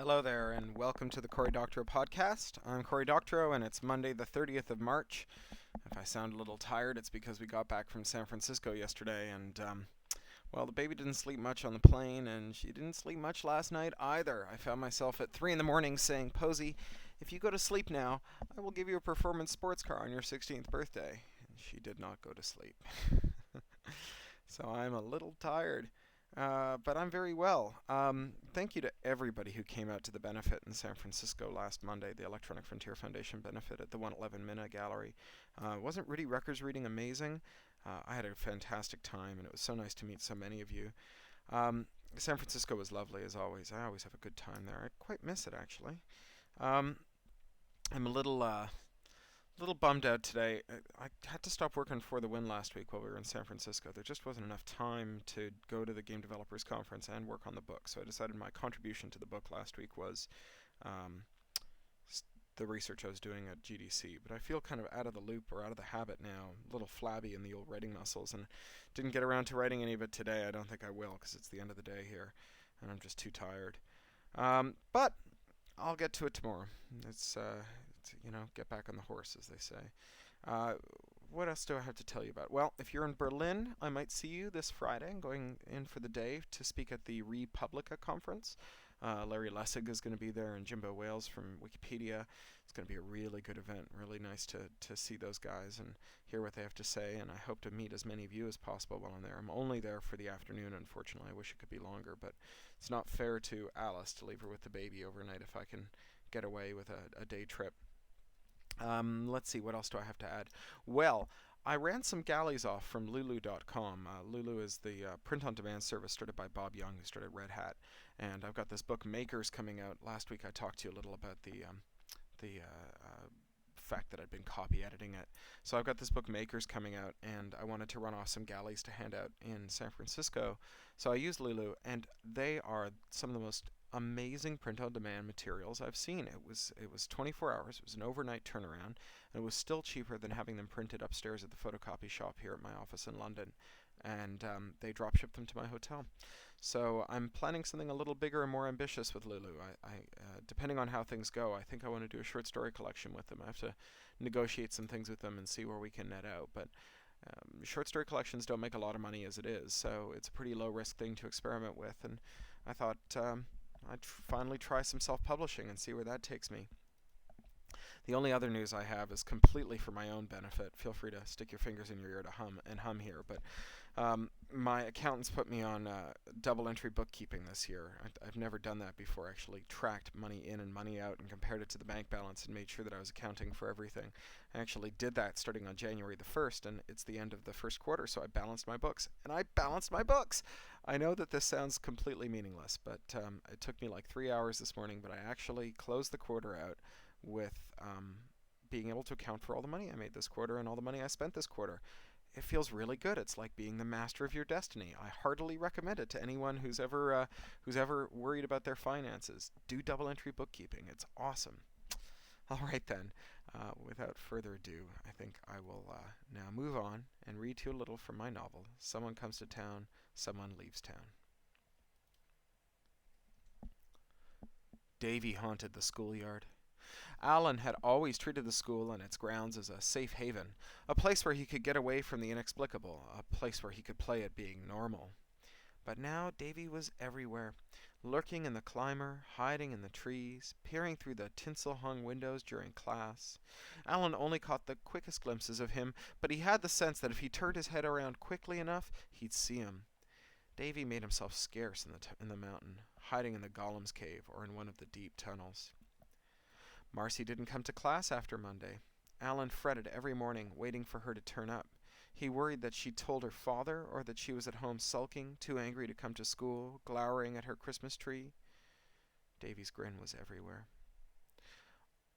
Hello there, and welcome to the Cory Doctorow podcast. I'm Cory Doctorow, and it's Monday, the 30th of March. If I sound a little tired, it's because we got back from San Francisco yesterday, and, well, the baby didn't sleep much on the plane, and she didn't sleep much last night either. I found myself at 3 in the morning saying, Posey, if you go to sleep now, I will give you a performance sports car on your 16th birthday. And she did not go to sleep. So I'm a little tired. But I'm very well. Thank you to everybody who came out to the benefit in San Francisco last Monday, the Electronic Frontier Foundation benefit at the 111 Minna Gallery. Wasn't Rudy Rucker's reading amazing? I had a fantastic time, and it was so nice to meet so many of you. San Francisco was lovely as always. I always have a good time there. I quite miss it actually. Um, I'm a little bummed out today. I had to stop working for the Win last week while we were in San Francisco. There just wasn't enough time to go to the Game Developers Conference and work on the book. So I decided my contribution to the book last week was um, the research I was doing at GDC. But I feel kind of out of the loop or out of the habit now, a little flabby in the old writing muscles, and didn't get around to writing any of it today. I don't think I will because it's the end of the day here, and I'm just too tired. But I'll get to it tomorrow. Get back on the horse, as they say. Uh, what else do I have to tell you about? Well, if you're in Berlin, I might see you this Friday. I'm going in for the day to speak at the Republica conference. Larry Lessig is going to be there, and Jimbo Wales from Wikipedia. It's going to be a really good event. Really nice to see those guys and hear what they have to say, and I hope to meet as many of you as possible while I'm there. I'm only there for the afternoon, unfortunately. I wish it could be longer, but it's not fair to Alice to leave her with the baby overnight if I can get away with a day trip. Let's see, what else do I have to add? Well, I ran some galleys off from Lulu.com. Lulu is the print-on-demand service started by Bob Young, who started Red Hat. And I've got this book, Makers, coming out. Last week I talked to you a little about the fact that I'd been copy editing it. So I've got this book, Makers, coming out, and I wanted to run off some galleys to hand out in San Francisco. So I used Lulu, and they are some of the most amazing print-on-demand materials I've seen. It was 24 hours. It was an overnight turnaround, and it was still cheaper than having them printed upstairs at the photocopy shop here at my office in London. And they drop ship them to my hotel. So I'm planning something a little bigger and more ambitious with Lulu. Depending on how things go, I think I want to do a short story collection with them. I have to negotiate some things with them and see where we can net out. But short story collections don't make a lot of money as it is, so it's a pretty low risk thing to experiment with. And I thought I'd finally try some self-publishing and see where that takes me. The only other news I have is completely for my own benefit. Feel free to stick your fingers in your ear to hum here. But my accountants put me on double entry bookkeeping this year. I've never done that before. Actually tracked money in and money out and compared it to the bank balance and made sure that I was accounting for everything. I actually did that starting on January the 1st, and it's the end of the first quarter, so I balanced my books. And I balanced my books! I know that this sounds completely meaningless, but it took me like 3 hours this morning, but I actually closed the quarter out with being able to account for all the money I made this quarter and all the money I spent this quarter. It feels really good. It's like being the master of your destiny. I heartily recommend it to anyone who's ever worried about their finances. Do double entry bookkeeping. It's awesome. All right then. Without further ado, I think I will now move on and read to you a little from my novel, Someone Comes to Town, Someone Leaves Town. Davy haunted the schoolyard. Alan had always treated the school and its grounds as a safe haven, a place where he could get away from the inexplicable, a place where he could play at being normal. But now Davy was everywhere, lurking in the climber, hiding in the trees, peering through the tinsel-hung windows during class. Alan only caught the quickest glimpses of him, but he had the sense that if he turned his head around quickly enough, he'd see him. Davy made himself scarce in the mountain, hiding in the Golem's cave or in one of the deep tunnels. Marcy didn't come to class after Monday. Alan fretted every morning, waiting for her to turn up. He worried that she'd told her father, or that she was at home sulking, too angry to come to school, glowering at her Christmas tree. Davy's grin was everywhere.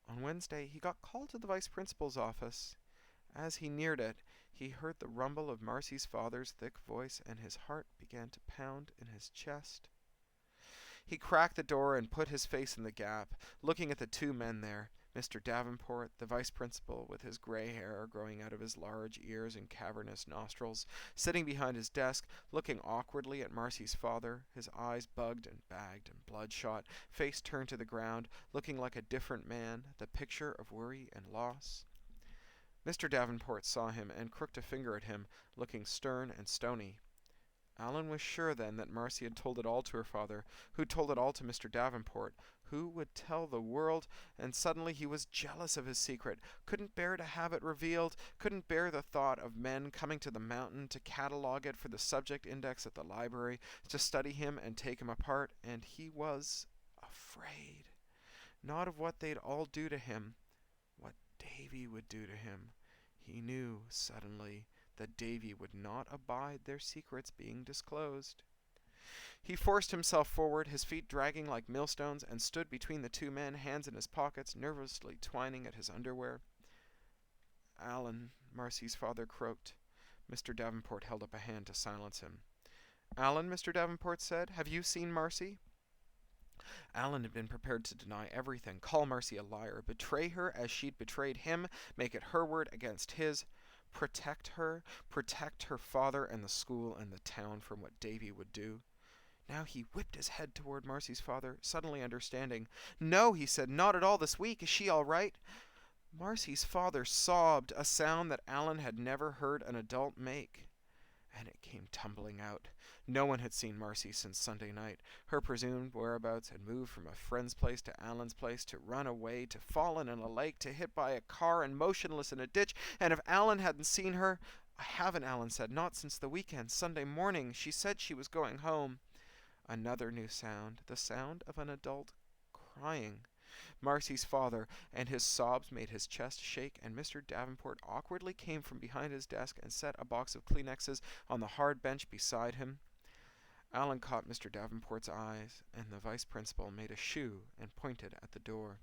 On Wednesday, he got called to the vice principal's office. As he neared it, he heard the rumble of Marcy's father's thick voice, and his heart began to pound in his chest. He cracked the door and put his face in the gap, looking at the two men there, Mr. Davenport, the vice principal, with his gray hair growing out of his large ears and cavernous nostrils, sitting behind his desk, looking awkwardly at Marcy's father, his eyes bugged and bagged and bloodshot, face turned to the ground, looking like a different man, the picture of worry and loss. Mr. Davenport saw him and crooked a finger at him, looking stern and stony. Alan was sure then that Marcy had told it all to her father, who told it all to Mr. Davenport, who would tell the world, and suddenly he was jealous of his secret, couldn't bear to have it revealed, couldn't bear the thought of men coming to the mountain to catalogue it for the subject index at the library, to study him and take him apart, and he was afraid. Not of what they'd all do to him, what Davy would do to him. He knew, suddenly, that Davy would not abide their secrets being disclosed. He forced himself forward, his feet dragging like millstones, and stood between the two men, hands in his pockets, nervously twining at his underwear. "Alan," Marcy's father croaked. Mr. Davenport held up a hand to silence him. "Alan," Mr. Davenport said, "have you seen Marcy?" Alan had been prepared to deny everything, call Marcy a liar, betray her as she'd betrayed him, make it her word against his. Protect her father and the school and the town from what Davy would do. Now he whipped his head toward Marcy's father, suddenly understanding. "No," he said, "not at all this week. Is she all right?" Marcy's father sobbed, a sound that Alan had never heard an adult make. And it came tumbling out. No one had seen Marcy since Sunday night. Her presumed whereabouts had moved from a friend's place to Alan's place, to run away, to fallen in a lake, to hit by a car and motionless in a ditch. And if Alan hadn't seen her— "I haven't," Alan said, "not since the weekend, Sunday morning. She said she was going home." Another new sound, the sound of an adult crying. Marcy's father, and his sobs made his chest shake, and Mr. Davenport awkwardly came from behind his desk and set a box of Kleenexes on the hard bench beside him. Alan caught Mr. Davenport's eyes, and the vice principal made a shoe and pointed at the door.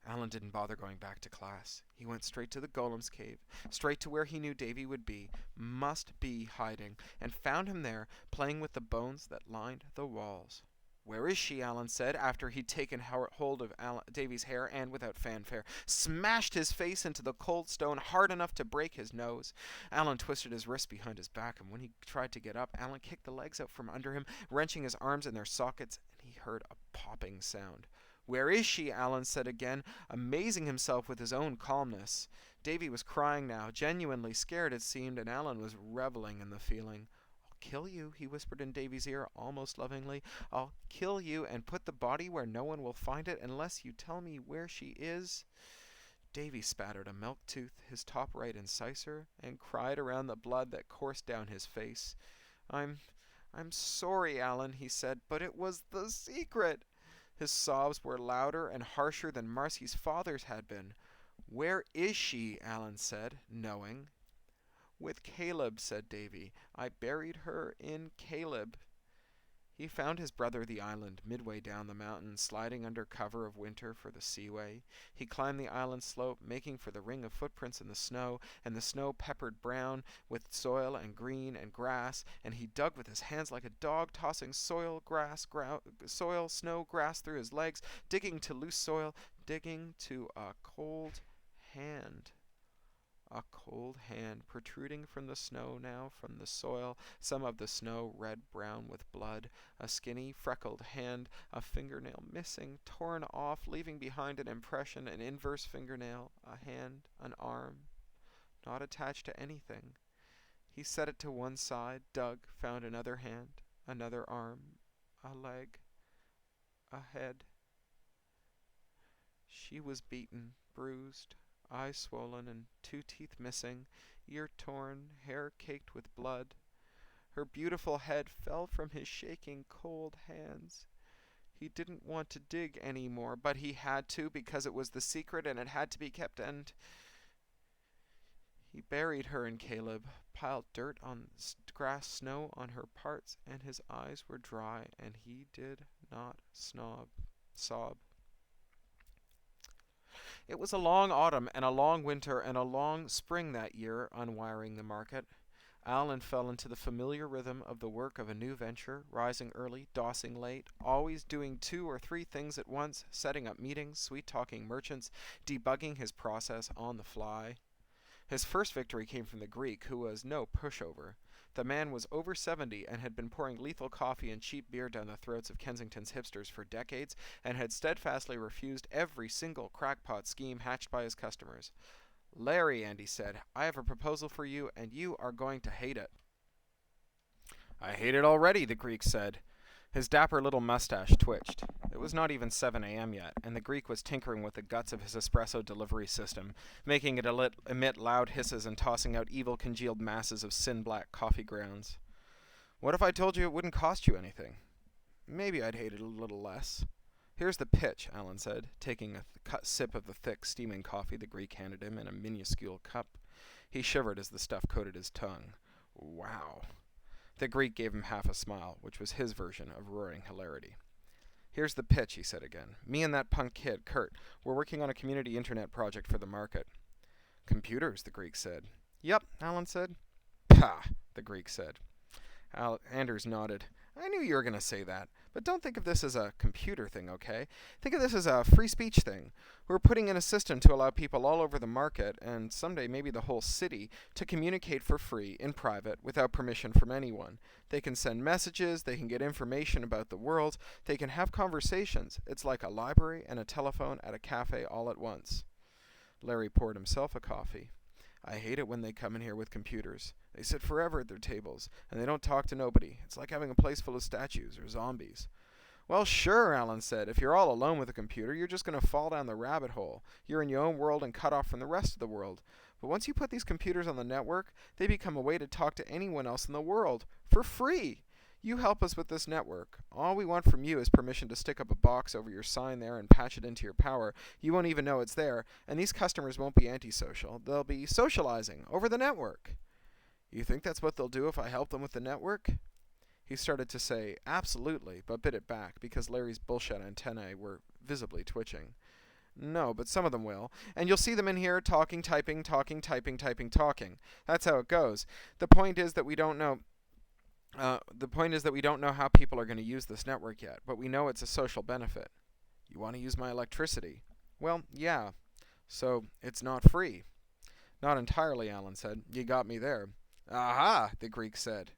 Alan didn't bother going back to class. He went straight to the Golem's cave, straight to where he knew Davy would be, must be hiding, and found him there, playing with the bones that lined the walls. "Where is she?" Alan said, after he'd taken hold of Davy's hair and, without fanfare, smashed his face into the cold stone hard enough to break his nose. Alan twisted his wrists behind his back, and when he tried to get up, Alan kicked the legs out from under him, wrenching his arms in their sockets, and he heard a popping sound. "Where is she?" Alan said again, amazing himself with his own calmness. Davy was crying now, genuinely scared it seemed, and Alan was reveling in the feeling. "I'll kill you," he whispered in Davy's ear, almost lovingly. "I'll kill you and put the body where no one will find it unless you tell me where she is." Davy spattered a milk tooth, his top right incisor, and cried around the blood that coursed down his face. I'm sorry, Alan," he said, "but it was the secret." His sobs were louder and harsher than Marcy's father's had been. "Where is she?" Alan said, knowing. "With Caleb," said Davy. "I buried her in Caleb." He found his brother the island, midway down the mountain, sliding under cover of winter for the seaway. He climbed the island slope, making for the ring of footprints in the snow, and the snow peppered brown with soil and green and grass, and he dug with his hands like a dog, tossing snow, grass through his legs, digging to loose soil, digging to a cold hand. A cold hand protruding from the snow now, from the soil, some of the snow red-brown with blood, a skinny, freckled hand, a fingernail missing, torn off, leaving behind an impression, an inverse fingernail, a hand, an arm, not attached to anything. He set it to one side, dug, found another hand, another arm, a leg, a head. She was beaten, bruised, eyes swollen and 2 teeth missing, ear torn, hair caked with blood. Her beautiful head fell from his shaking, cold hands. He didn't want to dig any more, but he had to because it was the secret and it had to be kept, and he buried her in Caleb, piled dirt on grass, snow on her parts, and his eyes were dry, and he did not sob. It was a long autumn and a long winter and a long spring that year, unwiring the market. Alan fell into the familiar rhythm of the work of a new venture, rising early, dossing late, always doing 2 or 3 things at once, setting up meetings, sweet-talking merchants, debugging his process on the fly. His first victory came from the Greek, who was no pushover. The man was over 70 and had been pouring lethal coffee and cheap beer down the throats of Kensington's hipsters for decades and had steadfastly refused every single crackpot scheme hatched by his customers. "Larry," Andy said, "I have a proposal for you, and you are going to hate it." "I hate it already," the Greek said. His dapper little mustache twitched. It was not even 7 a.m. yet, and the Greek was tinkering with the guts of his espresso delivery system, making it emit loud hisses and tossing out evil congealed masses of sin-black coffee grounds. "What if I told you it wouldn't cost you anything?" "Maybe I'd hate it a little less." "Here's the pitch," Alan said, taking a sip of the thick, steaming coffee the Greek handed him in a minuscule cup. He shivered as the stuff coated his tongue. "Wow." The Greek gave him half a smile, which was his version of roaring hilarity. "Here's the pitch," he said again. "Me and that punk kid, Kurt, we're working on a community internet project for the market." "Computers," the Greek said. "Yup," Alan said. "Pah," the Greek said. Anders nodded. "I knew you were going to say that. But don't think of this as a computer thing, okay? Think of this as a free speech thing. We're putting in a system to allow people all over the market, and someday maybe the whole city, to communicate for free, in private, without permission from anyone. They can send messages, they can get information about the world, they can have conversations. It's like a library and a telephone at a cafe all at once." Larry poured himself a coffee. "I hate it when they come in here with computers. They sit forever at their tables, and they don't talk to nobody. It's like having a place full of statues or zombies." "Well, sure," Alan said. "If you're all alone with a computer, you're just going to fall down the rabbit hole. You're in your own world and cut off from the rest of the world. But once you put these computers on the network, they become a way to talk to anyone else in the world. For free! You help us with this network. All we want from you is permission to stick up a box over your sign there and patch it into your power. You won't even know it's there, and these customers won't be antisocial. They'll be socializing over the network." "You think that's what they'll do if I help them with the network?" He started to say, "Absolutely," but bit it back because Larry's bullshit antennae were visibly twitching. "No, but some of them will. And you'll see them in here talking, typing, talking, typing, typing, talking. That's how it goes. The point is that we don't know how people are going to use this network yet, but we know it's a social benefit." "You want to use my electricity?" "Well, yeah. So it's not free." "Not entirely," Alan said. "You got me there." "Aha," the Greek said.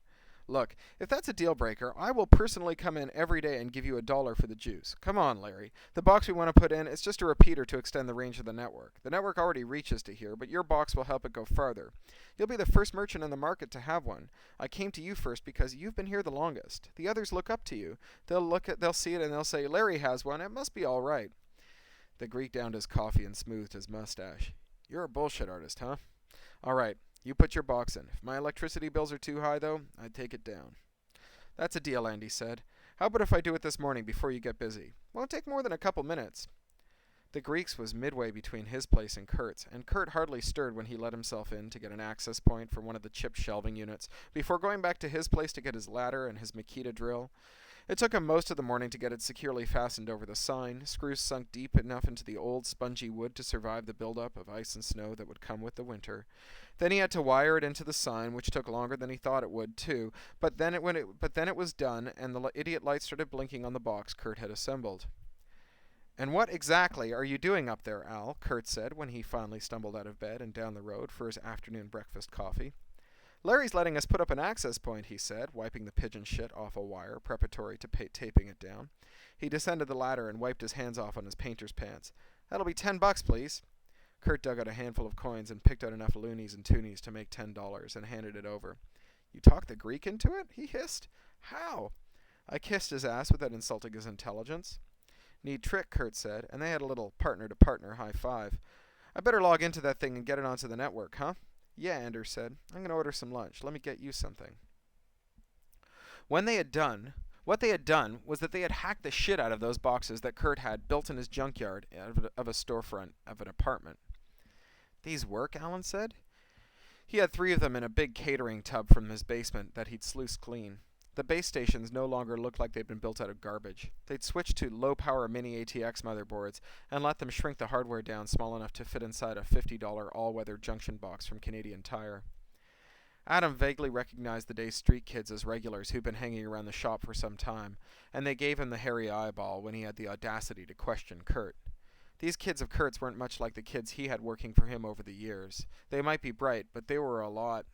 "Look, if that's a deal breaker, I will personally come in every day and give you $1 for the juice. Come on, Larry. The box we want to put in is just a repeater to extend the range of the network. The network already reaches to here, but your box will help it go farther. You'll be the first merchant in the market to have one. I came to you first because you've been here the longest. The others look up to you. They'll see it and they'll say, 'Larry has one. It must be all right.'" The Greek downed his coffee and smoothed his mustache. "You're a bullshit artist, huh? All right. You put your box in. If my electricity bills are too high, though, I'd take it down." "That's a deal," Andy said. "How about if I do it this morning before you get busy? Won't take more than a couple minutes." The Greek's was midway between his place and Kurt's, and Kurt hardly stirred when he let himself in to get an access point for one of the chipped shelving units before going back to his place to get his ladder and his Makita drill. It took him most of the morning to get it securely fastened over the sign, screws sunk deep enough into the old spongy wood to survive the buildup of ice and snow that would come with the winter. Then he had to wire it into the sign, which took longer than he thought it would, too, but then it was done, and the idiot light started blinking on the box Kurt had assembled. "And what exactly are you doing up there, Al?" Kurt said when he finally stumbled out of bed and down the road for his afternoon breakfast coffee. "Larry's letting us put up an access point," he said, wiping the pigeon shit off a wire, preparatory to taping it down. He descended the ladder and wiped his hands off on his painter's pants. "That'll be $10, please." Kurt dug out a handful of coins and picked out enough loonies and toonies to make $10 and handed it over. "You talked the Greek into it?" he hissed. "How?" "I kissed his ass without insulting his intelligence." "Neat trick," Kurt said, and they had a little partner-to-partner high-five. "I better log into that thing and get it onto the network, huh?" "Yeah," Anders said. "I'm going to order some lunch. Let me get you something." What they had done was that they had hacked the shit out of those boxes that Kurt had built in his junkyard of a storefront of an apartment. "These work?" Alan said. He had 3 of them in a big catering tub from his basement that he'd sluiced clean. The base stations no longer looked like they'd been built out of garbage. They'd switched to low-power mini ATX motherboards and let them shrink the hardware down small enough to fit inside a $50 all-weather junction box from Canadian Tire. Adam vaguely recognized the day's street kids as regulars who'd been hanging around the shop for some time, and they gave him the hairy eyeball when he had the audacity to question Kurt. These kids of Kurt's weren't much like the kids he had working for him over the years. They might be bright, but they were a lot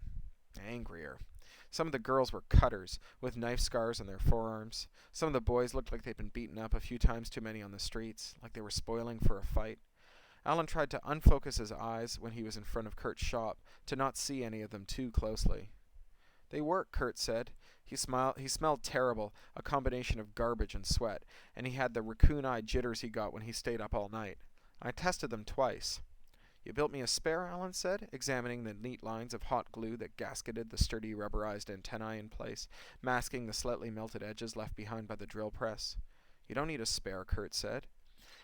angrier. Some of the girls were cutters, with knife scars on their forearms. Some of the boys looked like they'd been beaten up a few times too many on the streets, like they were spoiling for a fight. Alan tried to unfocus his eyes when he was in front of Kurt's shop, to not see any of them too closely. They work, Kurt said. He smelled terrible, a combination of garbage and sweat, and he had the raccoon-eyed jitters he got when he stayed up all night. I tested them twice. You built me a spare, Alan said, examining the neat lines of hot glue that gasketed the sturdy rubberized antennae in place, masking the slightly melted edges left behind by the drill press. You don't need a spare, Kurt said.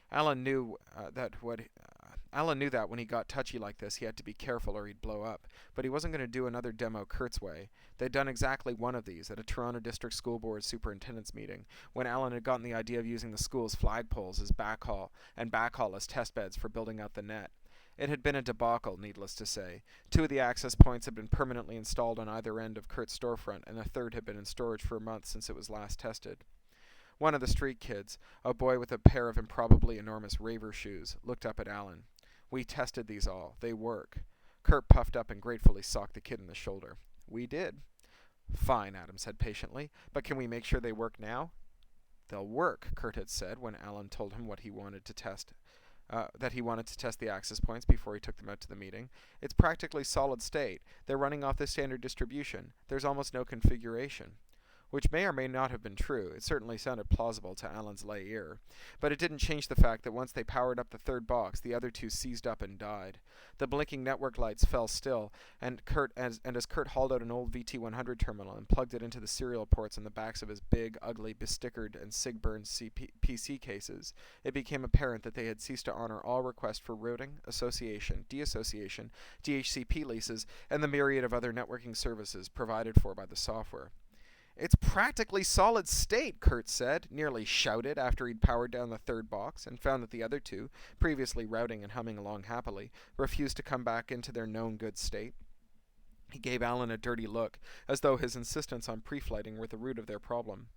Alan knew that when he got touchy like this, he had to be careful or he'd blow up. But he wasn't going to do another demo Kurt's way. They'd done exactly one of these at a Toronto District School Board Superintendent's meeting, when Alan had gotten the idea of using the school's flagpoles as backhaul as test beds for building out the net. It had been a debacle, needless to say. 2 of the access points had been permanently installed on either end of Kurt's storefront, and a third had been in storage for a month since it was last tested. One of the street kids, a boy with a pair of improbably enormous raver shoes, looked up at Alan. We tested these all. They work. Kurt puffed up and gratefully socked the kid in the shoulder. We did. Fine, Adam said patiently, but can we make sure they work now? They'll work, Kurt had said when Alan told him that he wanted to test the access points before he took them out to the meeting. It's practically solid state. They're running off the standard distribution. There's almost no configuration. Which may or may not have been true. It certainly sounded plausible to Alan's lay ear. But it didn't change the fact that once they powered up the third box, the other 2 seized up and died. The blinking network lights fell still, and as Kurt hauled out an old VT100 terminal and plugged it into the serial ports on the backs of his big, ugly, bestickered and sig-burned PC cases, it became apparent that they had ceased to honor all requests for routing, association, deassociation, DHCP leases, and the myriad of other networking services provided for by the software. It's practically solid state, Kurt said, nearly shouted after he'd powered down the third box and found that the other 2, previously routing and humming along happily, refused to come back into their known good state. He gave Alan a dirty look, as though his insistence on pre-flighting were the root of their problem.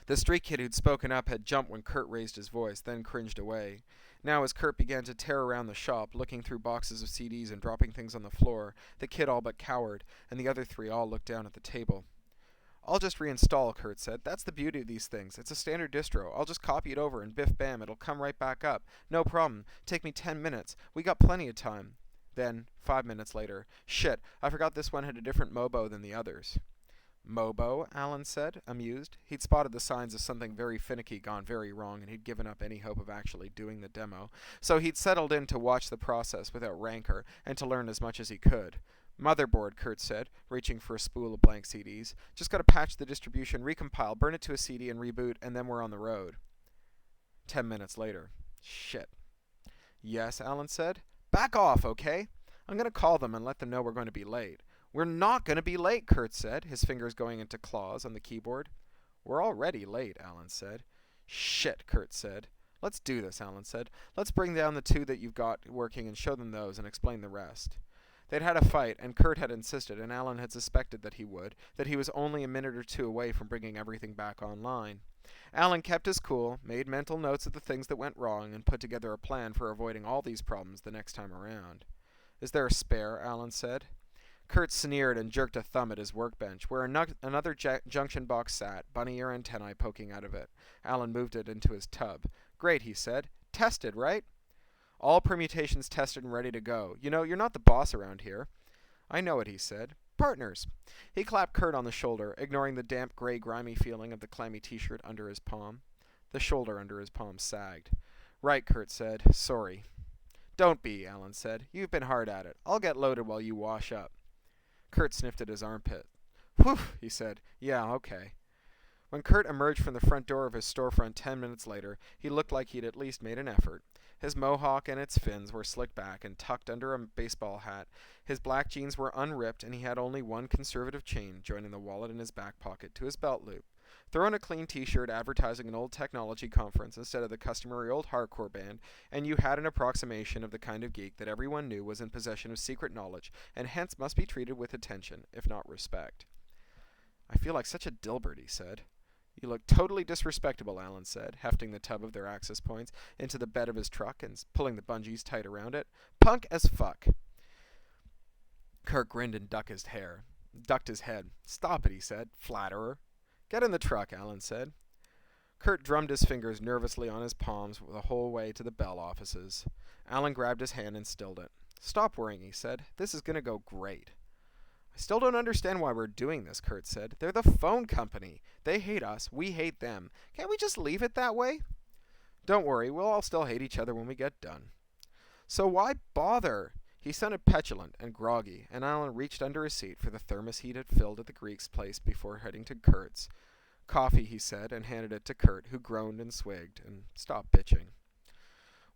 The street kid who'd spoken up had jumped when Kurt raised his voice, then cringed away. Now, as Kurt began to tear around the shop, looking through boxes of CDs and dropping things on the floor, the kid all but cowered, and the other 3 all looked down at the table. I'll just reinstall, Kurt said. That's the beauty of these things. It's a standard distro. I'll just copy it over and biff bam, it'll come right back up. No problem. Take me 10 minutes. We got plenty of time. Then, 5 minutes later, shit, I forgot this one had a different MOBO than the others. MOBO? Alan said, amused. He'd spotted the signs of something very finicky gone very wrong, and he'd given up any hope of actually doing the demo. So he'd settled in to watch the process without rancor, and to learn as much as he could. Motherboard, Kurt said, reaching for a spool of blank CDs. Just gotta patch the distribution, recompile, burn it to a CD and reboot, and then we're on the road. 10 minutes later. Shit. Yes, Alan said. Back off, okay? I'm gonna call them and let them know we're going to be late. We're not gonna be late, Kurt said, his fingers going into claws on the keyboard. We're already late, Alan said. Shit, Kurt said. Let's do this, Alan said. Let's bring down the 2 that you've got working and show them those and explain the rest. They'd had a fight, and Kurt had insisted, and Alan had suspected that he would, that he was only a minute or 2 away from bringing everything back online. Alan kept his cool, made mental notes of the things that went wrong, and put together a plan for avoiding all these problems the next time around. Is there a spare? Alan said. Kurt sneered and jerked a thumb at his workbench, where another junction box sat, bunny ear antennae poking out of it. Alan moved it into his tub. Great, he said. Tested, right? All permutations tested and ready to go. You know, you're not the boss around here. I know it, he said. Partners. He clapped Kurt on the shoulder, ignoring the damp, gray, grimy feeling of the clammy t-shirt under his palm. The shoulder under his palm sagged. Right, Kurt said. Sorry. Don't be, Alan said. You've been hard at it. I'll get loaded while you wash up. Kurt sniffed at his armpit. Whew, he said. Yeah, okay. When Kurt emerged from the front door of his storefront 10 minutes later, he looked like he'd at least made an effort. His mohawk and its fins were slicked back and tucked under a baseball hat. His black jeans were unripped, and he had only one conservative chain joining the wallet in his back pocket to his belt loop. Throw in a clean t-shirt advertising an old technology conference instead of the customary old hardcore band, and you had an approximation of the kind of geek that everyone knew was in possession of secret knowledge, and hence must be treated with attention, if not respect. I feel like such a Dilbert, he said. You look totally disrespectable, Alan said, hefting the tub of their access points into the bed of his truck and pulling the bungees tight around it. Punk as fuck. Kurt grinned and ducked his head. Stop it, he said. Flatterer. Get in the truck, Alan said. Kurt drummed his fingers nervously on his palms the whole way to the Bell offices. Alan grabbed his hand and stilled it. Stop worrying, he said. This is going to go great. I still don't understand why we're doing this, Kurt said. They're the phone company. They hate us. We hate them. Can't we just leave it that way? Don't worry. We'll all still hate each other when we get done. So why bother? He sounded petulant and groggy, and Alan reached under his seat for the thermos he had filled at the Greek's place before heading to Kurt's. Coffee, he said, and handed it to Kurt, who groaned and swigged and stopped bitching.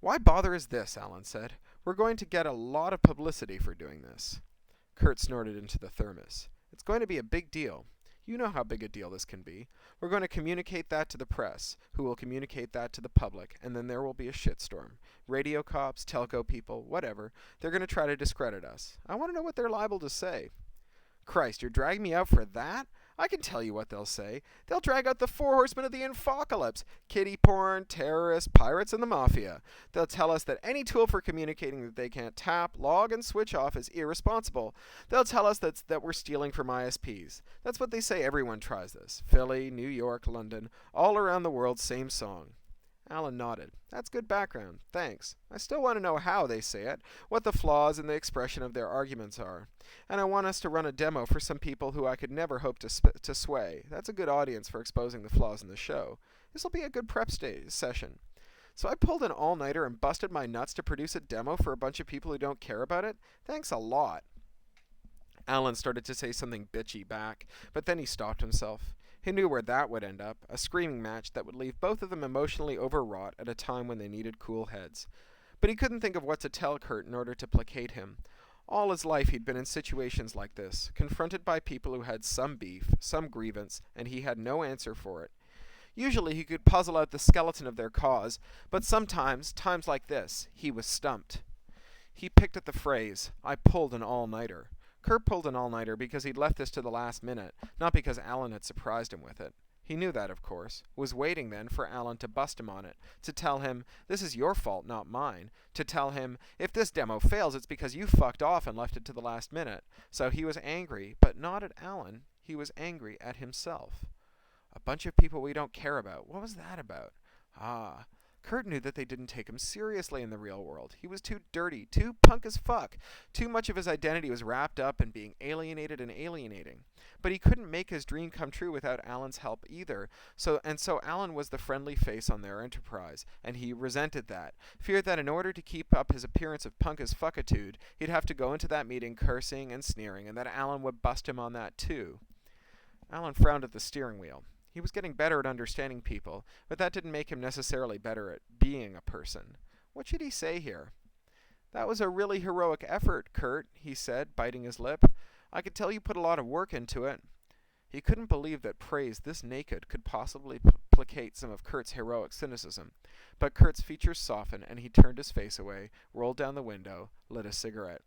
Why bother is this, Alan said. We're going to get a lot of publicity for doing this. Kurt snorted into the thermos. It's going to be a big deal. You know how big a deal this can be. We're going to communicate that to the press, who will communicate that to the public, and then there will be a shitstorm. Radio cops, telco people, whatever. They're going to try to discredit us. I want to know what they're liable to say. Christ, you're dragging me out for that? I can tell you what they'll say. They'll drag out the 4 horsemen of the infocalypse. Kiddie porn, terrorists, pirates, and the mafia. They'll tell us that any tool for communicating that they can't tap, log, and switch off is irresponsible. They'll tell us that we're stealing from ISPs. That's what they say. Everyone tries this. Philly, New York, London, all around the world, same song. Alan nodded. That's good background. Thanks. I still want to know how they say it, what the flaws in the expression of their arguments are. And I want us to run a demo for some people who I could never hope to sway. That's a good audience for exposing the flaws in the show. This'll be a good prep session. So I pulled an all-nighter and busted my nuts to produce a demo for a bunch of people who don't care about it? Thanks a lot. Alan started to say something bitchy back, but then he stopped himself. He knew where that would end up, a screaming match that would leave both of them emotionally overwrought at a time when they needed cool heads. But he couldn't think of what to tell Kurt in order to placate him. All his life he'd been in situations like this, confronted by people who had some beef, some grievance, and he had no answer for it. Usually he could puzzle out the skeleton of their cause, but sometimes, times like this, he was stumped. He picked at the phrase, I pulled an all-nighter. Kurt pulled an all-nighter because he'd left this to the last minute, not because Alan had surprised him with it. He knew that, of course, was waiting then for Alan to bust him on it, to tell him, this is your fault, not mine, to tell him, if this demo fails, it's because you fucked off and left it to the last minute. So he was angry, but not at Alan, he was angry at himself. A bunch of people we don't care about. What was that about? Ah, Kurt knew that they didn't take him seriously in the real world. He was too dirty, too punk as fuck. Too much of his identity was wrapped up in being alienated and alienating. But he couldn't make his dream come true without Alan's help either. So Alan was the friendly face on their enterprise, and he resented that. Feared that in order to keep up his appearance of punk as fuckitude, he'd have to go into that meeting cursing and sneering, and that Alan would bust him on that too. Alan frowned at the steering wheel. He was getting better at understanding people, but that didn't make him necessarily better at being a person. What should he say here? That was a really heroic effort, Kurt, he said, biting his lip. I could tell you put a lot of work into it. He couldn't believe that praise this naked could possibly placate some of Kurt's heroic cynicism. But Kurt's features softened, and he turned his face away, rolled down the window, lit a cigarette.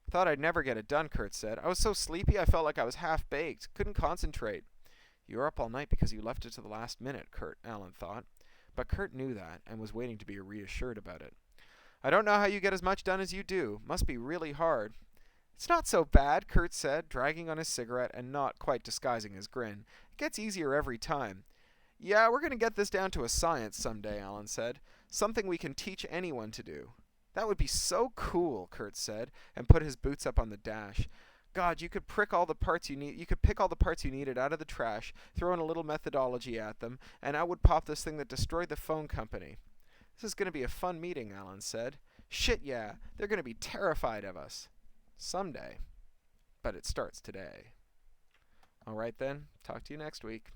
Thought I'd never get it done, Kurt said. I was so sleepy I felt like I was half-baked. Couldn't concentrate. You were up all night because you left it to the last minute, Alan thought. But Kurt knew that, and was waiting to be reassured about it. I don't know how you get as much done as you do. Must be really hard. It's not so bad, Kurt said, dragging on his cigarette and not quite disguising his grin. It gets easier every time. Yeah, we're going to get this down to a science someday, Alan said. Something we can teach anyone to do. That would be so cool, Kurt said, and put his boots up on the dash. God, you could pick all the parts you needed out of the trash, throw in a little methodology at them, and out would pop this thing that destroyed the phone company. This is going to be a fun meeting, Alan said. Shit, yeah, they're going to be terrified of us. Someday. But it starts today. All right then, talk to you next week.